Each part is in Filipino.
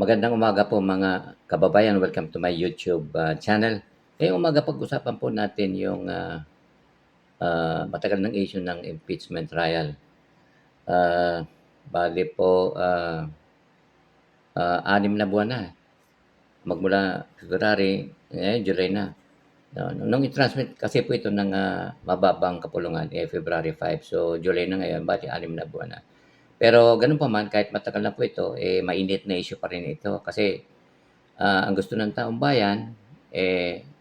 Magandang umaga po mga kababayan. Welcome to my YouTube channel. Ngayong umaga pag-usapan po natin yung matagal ng issue ng impeachment trial. Ah, Bale po 6 na buwan na magmula February, ngayon July na. No, nung i-transmit kasi po ito ng mababang kapulungan February 5. So July na ngayon, bali 6 na buwan na. Pero ganun pa man, kahit matagal na po ito, mainit na issue pa rin ito kasi ang gusto ng taong bayan,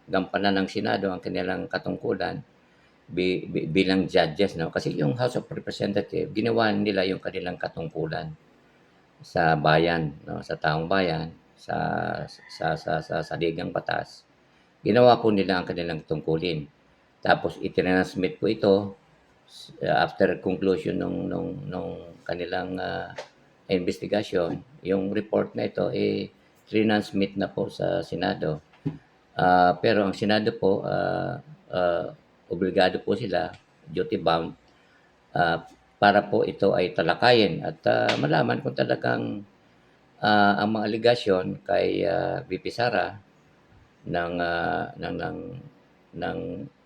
gampanan ng Senado ang kanilang katungkulan bilang judges, 'no? Kasi yung House of Representatives, ginawa nila yung kanilang katungkulan sa bayan, 'no, sa taong bayan, sa saligang batas. Ginawa po nila ang kanilang tungkulin. Tapos itinransmit po ito after conclusion nung kanilang investigasyon, yung report na ito, trinansmit na po sa Senado. Pero ang Senado po, ah, obligado po sila, duty bound, ah, para po ito ay talakayin at malaman kung talagang ang mga aligasyon kay VP Sara ng, ng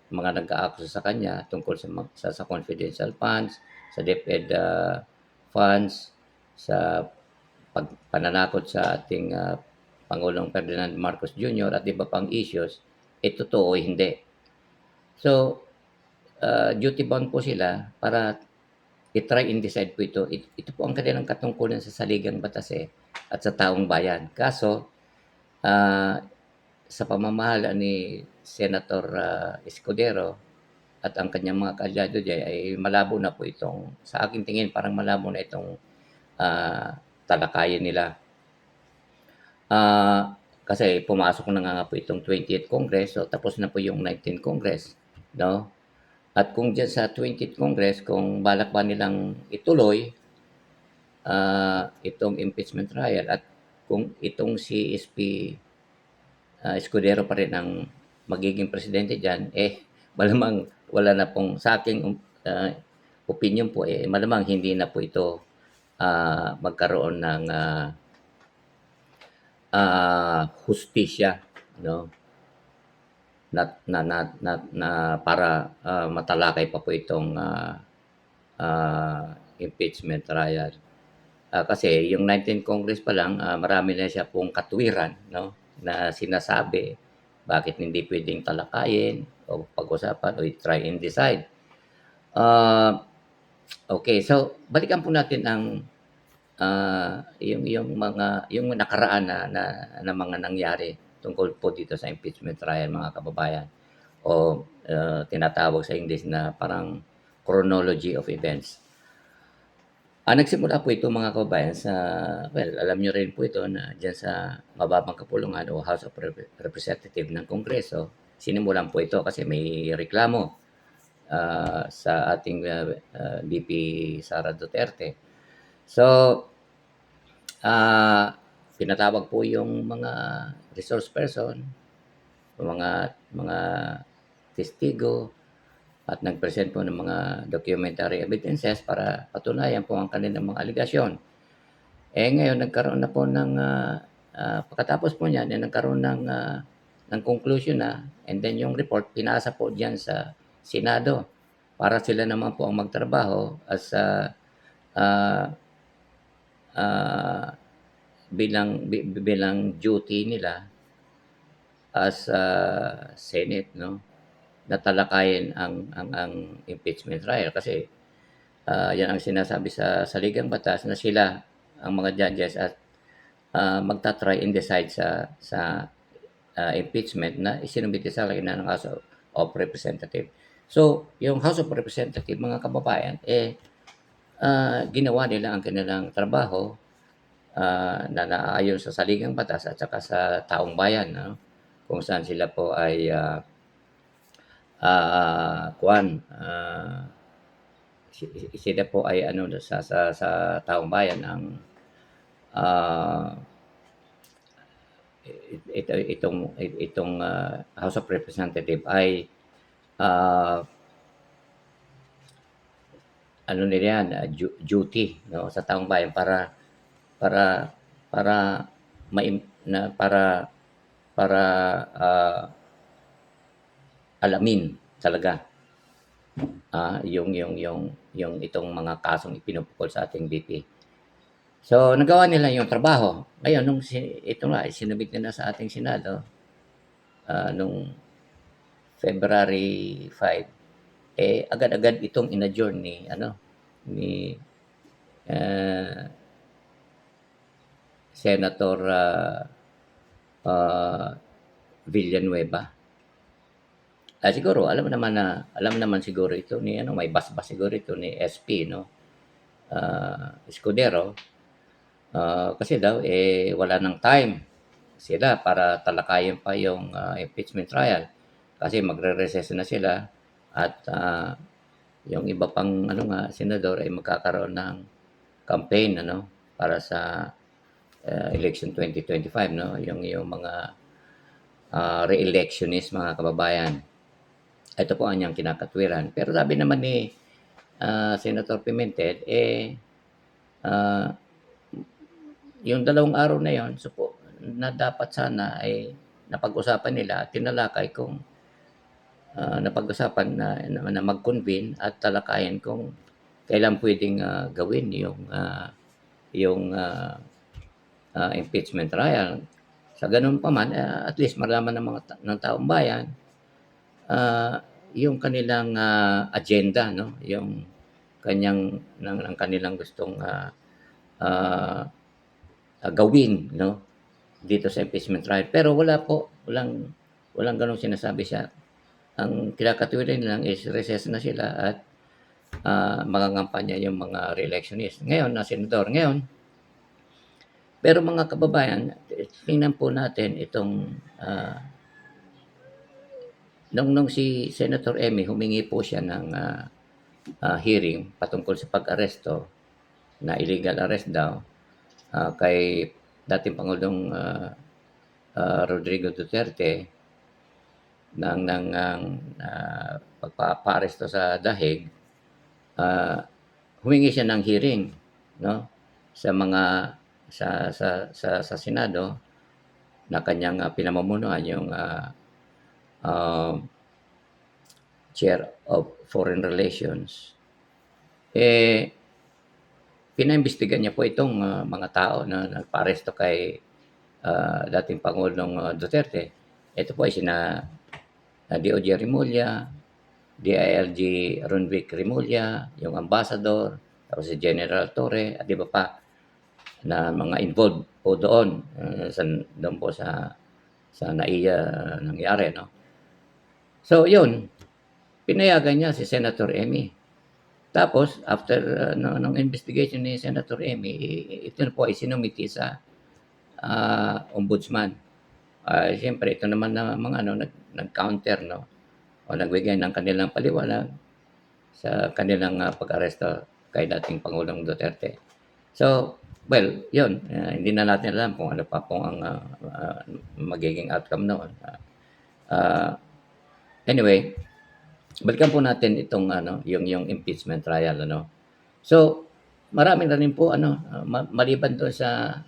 mga nag-aakusa sa kanya tungkol sa confidential funds, sa DepEd funds, sa pananakot sa ating Pangulong Ferdinand Marcos Jr. at iba pang issues, totoo o hindi. So, duty bound po sila para i-try and decide po ito. Ito po ang kanilang katungkulan sa saligang batas at sa taong bayan. Kaso, ah, sa pamamahala ni Senator Escudero at ang kanyang mga kaalyado diyan ay malabo na po itong, sa aking tingin parang malabo na itong talakayin nila. Kasi pumasok na nga po itong 20th Congress, so tapos na po yung 19th Congress, 'no? At kung diyan sa 20th Congress, kung balak pa nilang ituloy itong impeachment trial at kung itong si SP Escudero pa rin ang magiging presidente diyan, malamang wala na pong, sa aking opinyon po, malamang hindi na po ito magkaroon ng hustisya, 'no, na para matalakay pa po itong impeachment trial. Kasi yung 19th Congress pa lang, marami na siya pong katwiran, 'no, na sinasabi bakit hindi puwedeng talakayin o pag-usapan o i-try and decide. Okay, so balikan po natin ang yung nakaraan na mga nangyari tungkol po dito sa impeachment trial, mga kababayan, o tinatawag sa English na parang chronology of events. Nagsimula po ito, mga kababayan, well, alam niyo rin po ito na diyan sa mababang kapulungan o House of Representative ng Kongreso. Sinimulan po ito kasi may reklamo sa ating VP Sara Duterte. So, pinatawag po yung mga resource person, mga testigo, at nag-present po ng mga documentary evidences para patunayan po ang kanilang mga aligasyon. Ngayon nagkaroon na po ng pagkatapos po niyan, nagkaroon ng conclusion na, and then yung report pinasa po diyan sa Senado para sila naman po ang magtrabaho as bilang duty nila as Senate, 'no, na talakayin ang impeachment trial kasi yan ang sinasabi sa saligang batas na sila ang mga judges at magta-try and decide sa impeachment na isinumite sa kanila ng House of Representatives. So, yung House of Representatives, mga kababayan, ginawa nila ang kanilang trabaho na naaayon sa saligang batas at saka sa taong bayan, 'no? Kung saan sila po ay sila po ay ano sa taong bayan ang itong House of Representative ay ano nila yan, duty, 'no, sa taong bayan para para na para, ah, alamin talaga, yung itong mga kasong ipinupukol sa ating VP. So, nagawa nila yung trabaho. Ngayon nung ito nga, sinubmit nila sa ating Senado, nung February 5, agad-agad itong in-adjourn ni ah, Senator Villanueva. Siguro alam naman siguro ito ni may basbas siguro ito ni SP Escudero, kasi daw wala ng time sila para talakayin pa yung impeachment trial kasi magre-recess na sila at yung iba pang senador ay magkakaroon ng campaign para sa election 2025 yung mga re-electionist mga kababayan. Ito po ang niyang kinakatwiran. Pero sabi naman ni Senator Pimentel ah, yung 2 araw na yon na dapat sana ay napag-usapan nila at tinalakay kung napag-usapan na mag-convene at talakayin kung kailan puwedeng gawin yung impeachment trial. Sa gano'n pa man, at least malaman ng taong bayan yung kanilang agenda yung ng kanilang gustong gawin dito sa impeachment trial. Pero walang gano'ng sinasabi siya. Ang kinakatwiran lang is recess na sila at mangangampanya yung mga re-electionist. Ngayon na senador. Pero mga kababayan, tingnan po natin itong nung si Senator Emmy humingi po siya ng hearing patungkol sa pag-aresto na illegal arrest daw kay dating Pangulong Rodrigo Duterte ng pagpapaaresto sa dahig, humingi siya ng hearing sa mga sa Senado na kanyang pinamumunuan yung Chair of Foreign Relations. Pinaimbestigahan niya po itong mga tao na nagpaaresto kay dating Pangulong Duterte. Ito po ay sina DOJ Remulla, DILG Ronvic Remulla, yung ambassador, tapos si General Torre, at iba pa na mga involved po doon doon po sa NAIA nangyari. So yun, pinayagan niya si Senator Emmy. Tapos after nung investigation ni Senator Emmy, ito po ay sinumiti sa ombudsman. Siyempre ito naman na mga nag-counter o nagbigay ng kanilang paliwanag sa kanilang pag-aresto kay dating Pangulong Duterte. So, well, yun, hindi na natin alam kung ano pa po ang magiging outcome noon. Anyway, balikan po natin itong yung impeachment trial So, marami na rin po maliban doon sa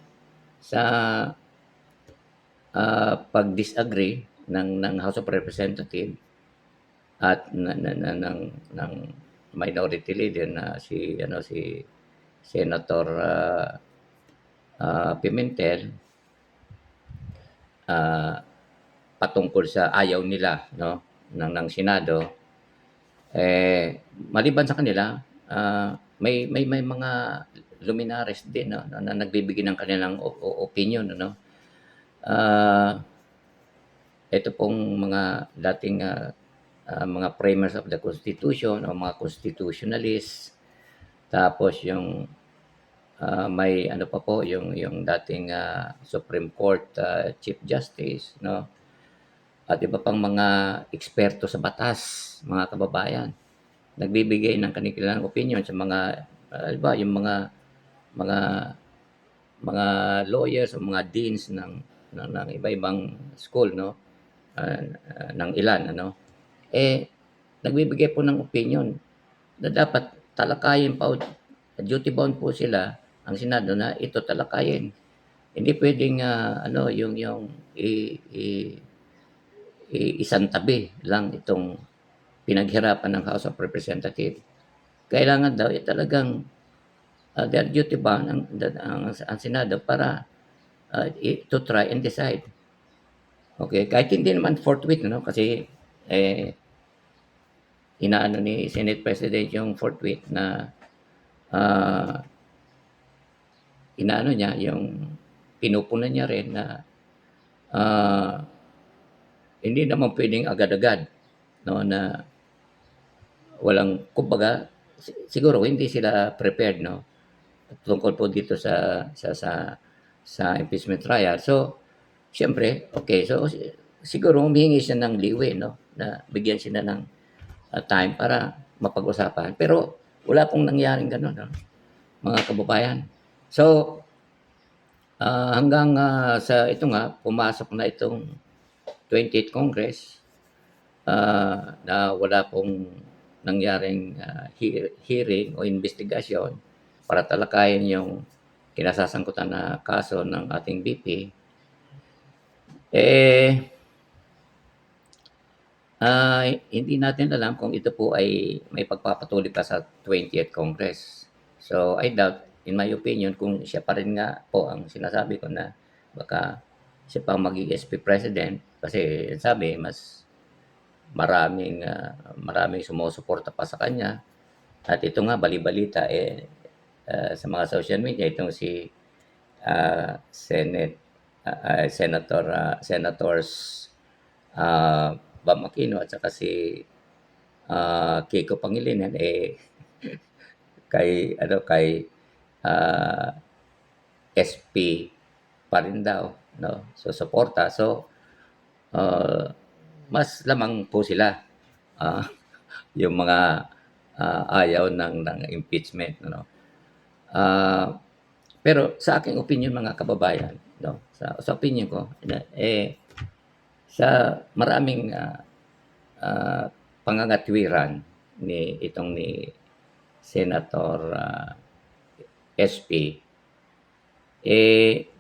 pag-disagree ng House of Representatives at ng minority leader na si Senator Pimentel patungkol sa ayaw nila ng Senado. Maliban sa kanila, may mga luminaries din na nagbibigay ng kanilang opinion ito pong mga dating mga framers of the Constitution o mga constitutionalists. Tapos yung may pa po yung dating Supreme Court Chief Justice at iba pang mga eksperto sa batas, mga kababayan. Nagbibigay ng kanilang opinion sa mga iba yung mga lawyers o mga deans ng iba-ibang school ng ilan nagbibigay po ng opinion na dapat talakayin pa, duty bound po sila ang Senado na ito talakayin. Hindi puwedeng, ano yung i isantabi lang itong pinaghirapan ng House of Representatives. Kailangan daw, talagang, their duty ba ang Senado para, to try and decide. Okay, kahit hindi naman forthwith ano, kasi, eh, inaano ni Senate President yung forthwith na, ah, inaano niya yung pinupunan niya rin na, ah, hindi naman puwedeng agad-agad 'no, na walang kumbaga siguro hindi sila prepared 'no, tungkol po dito sa impeachment trial. So, siyempre, okay, so siguro humihingi siya ng leeway 'no, na bigyan sila ng, time para mapag-usapan. Pero wala pong nangyaring gano'n 'no, mga kababayan. So, hanggang, sa ito nga pumasok na itong 20th Congress, na wala pong nangyaring, hearing o investigasyon para talakayin yung kinasasangkutan na kaso ng ating VP, eh, hindi natin alam kung ito po ay may pagpapatuloy pa sa 20th Congress. So, I doubt, in my opinion, kung siya pa rin nga po ang sinasabi ko na baka siya pa ang maging SP President kasi sabi mas maraming sumusuporta pa sa kanya. At ito nga bali-balita, sa mga social media itong si, Senators, Bam Aquino at saka si, Kiko Pangilinan, kay SP pa rin daw 'no, susuporta. So, ah, mas lamang po sila, ah, yung mga, ayaw ng impeachment ano. Ah, pero sa aking opinyon mga kababayan 'no, sa opinyon ko na, sa maraming, pangangatwiran ni Senator, SP,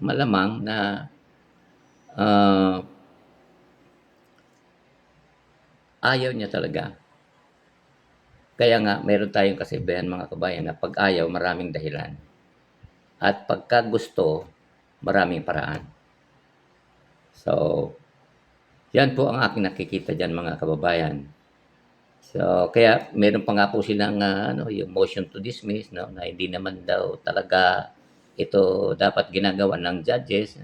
malamang na, ah, ayaw niya talaga. Kaya nga meron tayong kasabihan mga kabayan na 'pag ayaw maraming dahilan at pagka gusto maraming paraan. So, 'yan po ang aking nakikita diyan mga kababayan. So, kaya meron pa nga po silang, ano, yung motion to dismiss 'no, na hindi naman daw talaga ito dapat ginagawa ng judges,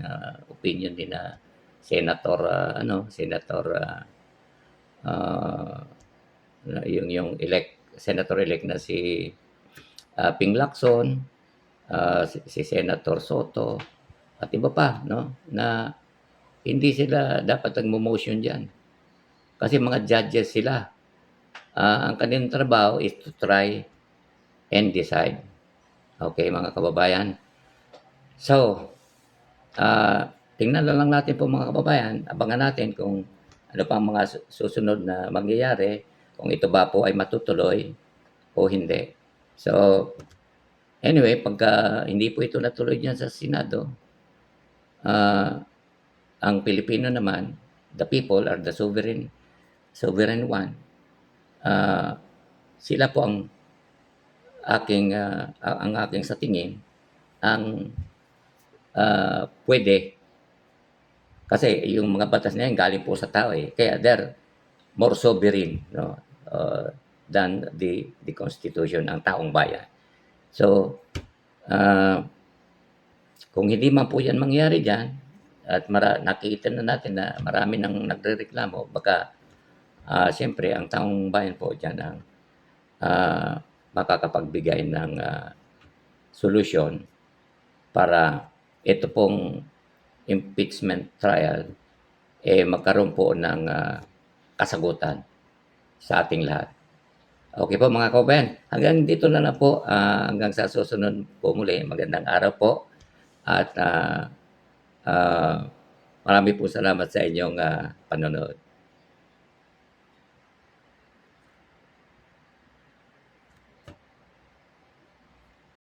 opinyon din na Senator, Senator, ah, yung Senator-elect na si, Ping Lacson, si Senator Soto at iba pa 'no, na hindi sila dapat nagmo-motion diyan. Kasi mga judges sila. Ang kanilang trabaho is to try and decide. Okay mga kababayan? So, tingnan na lang natin po mga kababayan, abangan natin kung ano pa ang mga susunod na mangyayari, kung ito ba po ay matutuloy o hindi. So, anyway, pagka hindi po ito natuloy diyan sa Senado, ang Pilipino naman, the people are the sovereign one. Sila po ang aking sa tingin ang, puwede kasi yung mga batas na yan galing po sa tao, kaya they're more sovereign 'no, than the constitution, ang taong bayan. So, kung hindi man po yan mangyari diyan at nakikita na natin na marami ng nagrereklamo baka, siyempre ang taong bayan po diyan ang, makakapagbigay ng, solusyon para ito pong impeachment trial, magkaroon po ng, kasagutan sa ating lahat. Okay po mga kababayan, hanggang dito na lang po, hanggang sa susunod po muli. Magandang araw po at, marami pong salamat sa inyong, panonood.